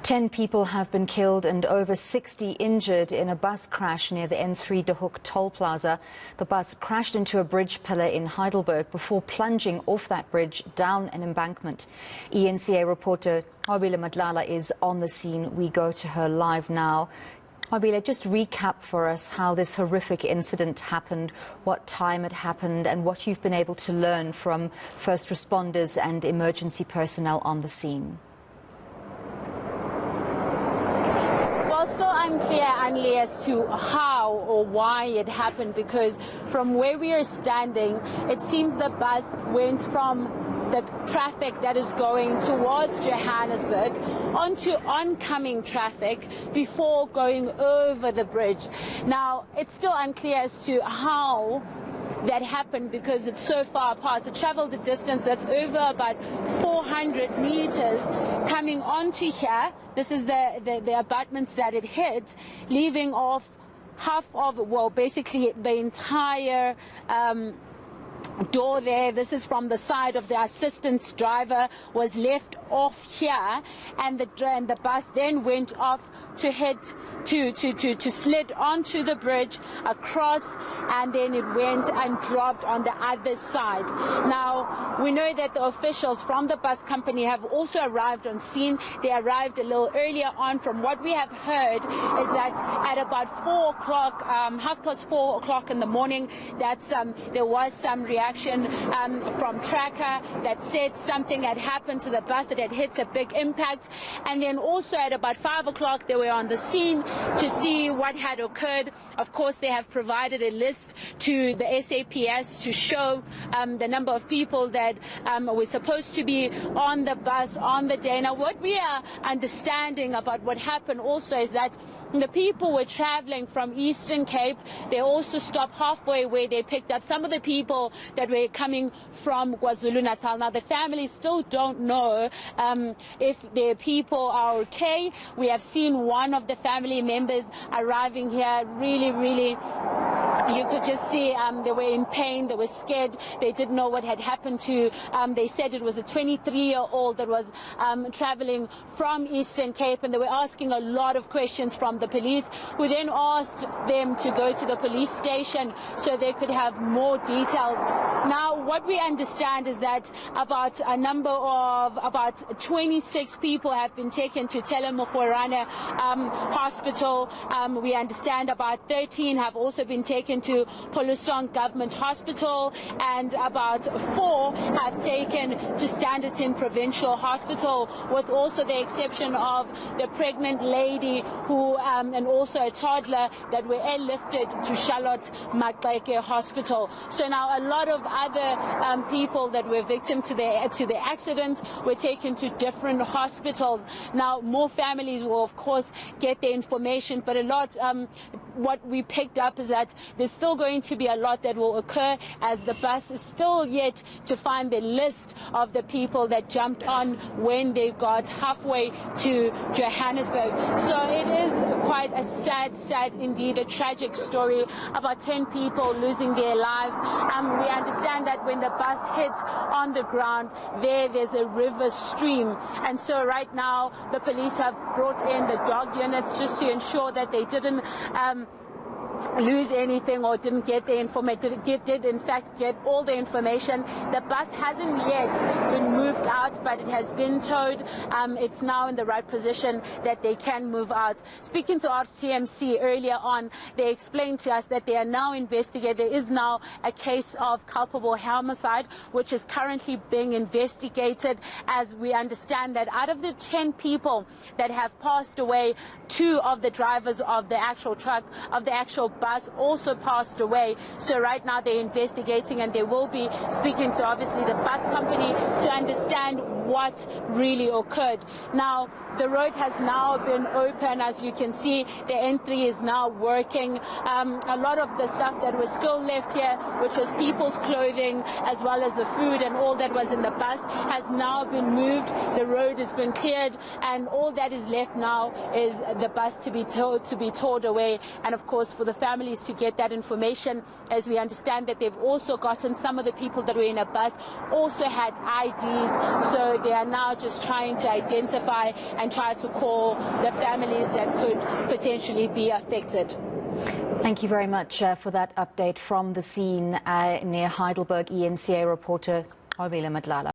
10 people have been killed and over 60 injured in a bus crash near the N3 de Hoek toll plaza. The bus crashed into a bridge pillar in Heidelberg before plunging off that bridge down an embankment. eNCA reporter Nqobile Madlala is on the scene. We go to her live now. Nqobile, just recap for us how this horrific incident happened, what time it happened, and what you've been able to learn from first responders and emergency personnel on the scene. Still unclear, Anli, as to how or why it happened, because from where we are standing, it seems the bus went from the traffic that is going towards Johannesburg onto oncoming traffic before going over the bridge. Now, it's still unclear as to how that happened because it's so far apart. It traveled a distance that's over about 400 meters coming onto here. This is the abutments that it hit, leaving off half of, well, basically the entire door there. This is from the side of the assistant driver, was left off here, and the bus then went off to hit to slid onto the bridge across, and then it went and dropped on the other side. Now, we know that the officials from the bus company have also arrived on scene. They arrived a little earlier on. From what we have heard is that at about 4 o'clock, 4:30 in the morning, there was some reaction from Tracker that said something had happened to the bus, that had hit a big impact. And then also at about 5 o'clock, they were on the scene to see what had occurred. Of course, they have provided a list to the SAPS to show the number of people that were supposed to be on the bus on the day. Now, what we are understanding about what happened also is that the people were traveling from Eastern Cape. They also stopped halfway where they picked up some of the people that were coming from KwaZulu-Natal. Now, the families still don't know if their people are okay. We have seen one of the family members arriving here really, you could just see they were in pain, they were scared, they didn't know what had happened to. They said it was a 23-year-old that was traveling from Eastern Cape, and they were asking a lot of questions from the police, who then asked them to go to the police station so they could have more details. Now, what we understand is that about 26 people have been taken to Telemogorane Hospital. We understand about 13 have also been taken to Polusong Government Hospital, and about 4 have taken to Standerton Provincial Hospital, with also the exception of the pregnant lady who and also a toddler that were airlifted to Charlotte Maxeke Hospital. So now a lot of other people that were victim to the accident were taken to different hospitals. Now, more families will of course get the information, but a lot what we picked up is that there's still going to be a lot that will occur, as the bus is still yet to find the list of the people that jumped on when they got halfway to Johannesburg. So it is quite a sad indeed, a tragic story. About 10 people losing their lives. We understand that when the bus hits on the ground, there's a river stream, and so right now the police have brought in the dog units just to ensure that they didn't lose anything or didn't get the information, did in fact get all the information. The bus hasn't yet been moved out, but it has been towed. It's now in the right position that they can move out. Speaking to RTMC earlier on, they explained to us that they are now investigating. There is now a case of culpable homicide, which is currently being investigated, as we understand that out of the 10 people that have passed away, 2 of the drivers of the actual truck, of the actual bus, also passed away. So right now they're investigating, and they will be speaking to obviously the bus company to understand what really occurred. Now, the road has now been open. As you can see, the N3 is now working. A lot of the stuff that was still left here, which was people's clothing as well as the food and all that was in the bus, has now been moved. The road has been cleared, and all that is left now is the bus to be towed away, and of course for the families to get that information, as we understand that they've also gotten some of the people that were in a bus also had IDs, so they are now just trying to identify and try to call the families that could potentially be affected. Thank you very much for that update from the scene near Heidelberg. eNCA reporter Nqobile Madlala.